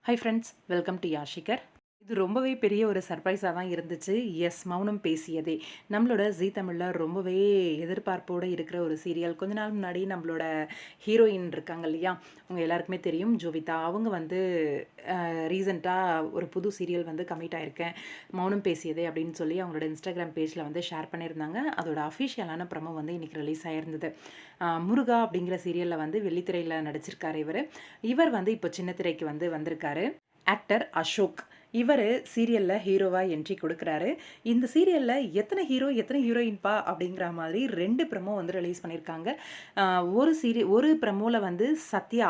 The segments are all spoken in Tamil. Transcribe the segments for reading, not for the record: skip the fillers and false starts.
ஹாய் ஃப்ரெண்ட்ஸ், வெல்கம் டு யாஷிகர். இது ரொம்பவே பெரிய ஒரு சர்ப்ரைஸாக தான் இருந்துச்சு. எஸ், மௌனம் பேசியதே நம்மளோட ஜீ தமிழில் ரொம்பவே எதிர்பார்ப்போடு இருக்கிற ஒரு சீரியல். கொஞ்ச நாள் முன்னாடி நம்மளோட ஹீரோயின் இருக்காங்க இல்லையா, உங்கள் எல்லாருக்குமே தெரியும், ஜோவிதா. அவங்க வந்து ரீசெண்டாக ஒரு புது சீரியல் வந்து கமிட் ஆயிருக்கேன், மௌனம் பேசியதே அப்படின்னு சொல்லி அவங்களோட இன்ஸ்டாகிராம் பேஜில் வந்து ஷேர் பண்ணியிருந்தாங்க. அதோட அஃபிஷியலான ப்ரமோ வந்து இன்றைக்கி ரிலீஸ் ஆகிருந்தது. முருகா அப்படிங்கிற சீரியலில் வந்து வெள்ளித்திரையில் நடிச்சிருக்காரு இவர் வந்து இப்போ சின்னத்திரைக்கு வந்து வந்திருக்காரு. ஆக்டர் அசோக் இவர் சீரியலில் ஹீரோவாக என்ட்ரி கொடுக்குறாரு. இந்த சீரியலில் எத்தனை ஹீரோ எத்தனை ஹீரோயின்பா அப்படிங்கிற மாதிரி 2 ப்ரமோ வந்து ரிலீஸ் பண்ணியிருக்காங்க. ஒரு ப்ரமோவில் வந்து சத்யா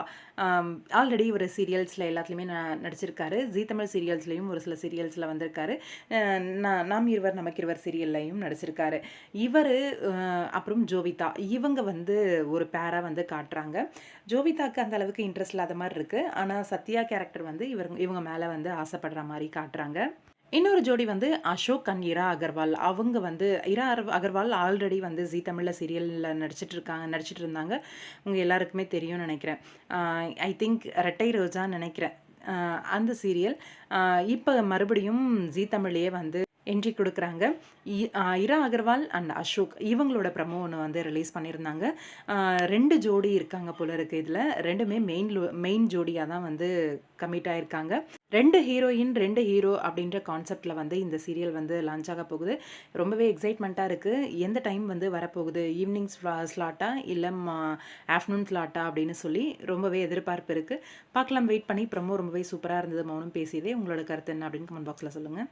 ஆல்ரெடி ஒரு சீரியல்ஸில் எல்லாத்துலேயுமே நடிச்சிருக்காரு. ஜீ தமிழ் சீரியல்ஸ்லேயும் ஒரு சில சீரியல்ஸில் வந்திருக்காரு. நாம் இருவர் நமக்கிருவர் சீரியல்லையும் நடிச்சிருக்காரு. இவர் அப்புறம் ஜோவிதா இவங்க வந்து ஒரு பேராக வந்து காட்டுறாங்க. ஜோவிதாக்கு அந்த அளவுக்கு இன்ட்ரெஸ்ட் இல்லாத மாதிரி இருக்குது. ஆனால் சத்யா கேரக்டர் வந்து இவங்க மேலே வந்து ஆசைப்படுற மாதிரி காட்டுறாங்க. இன்னொரு ஜோடி வந்து அசோக் அண்ட் இரா அகர்வால். அவங்க வந்து இரா அகர்வால் ஆல்ரெடி வந்து ஜீ தமிழில் சீரியலில் நடிச்சிட்டு இருந்தாங்க. உங்கள் எல்லாருக்குமே தெரியும்னு நினைக்கிறேன். ஐ திங்க் ரெட்டை ரோஜான்னு நினைக்கிறேன் அந்த சீரியல். இப்போ மறுபடியும் ஜீ தமிழ்லேயே வந்து என்ட்ரி கொடுக்குறாங்க. இரா அகர்வால் அண்ட் அசோக் இவங்களோட ப்ரமோ ஒன்று வந்து ரிலீஸ் பண்ணியிருந்தாங்க. 2 ஜோடி இருக்காங்க போல இருக்குது. இதில் 2மே மெயின் ஜோடியாக தான் வந்து கமிட் ஆயிருக்காங்க. 2 ஹீரோயின் 2 ஹீரோ அப்படின்ற கான்செப்டில் வந்து இந்த சீரியல் வந்து லான்ச் ஆக போகுது. ரொம்பவே எக்ஸைட்மெண்ட்டாக இருக்குது. எந்த டைம் வந்து வரப்போகுது, ஈவினிங் ஸ்லாட்டா இல்லை ஆஃப்டர்நூன் ஸ்லாட்டா அப்படின்னு சொல்லி ரொம்பவே எதிர்பார்ப்பு இருக்குது. பார்க்கலாம், வெயிட் பண்ணி. ப்ரமோ ரொம்பவே சூப்பராக இருந்தது. மௌனம் பேசியதே. உங்களோட கருத்து என்ன அப்படின்னு கமெண்ட் பாக்ஸில் சொல்லுங்கள்.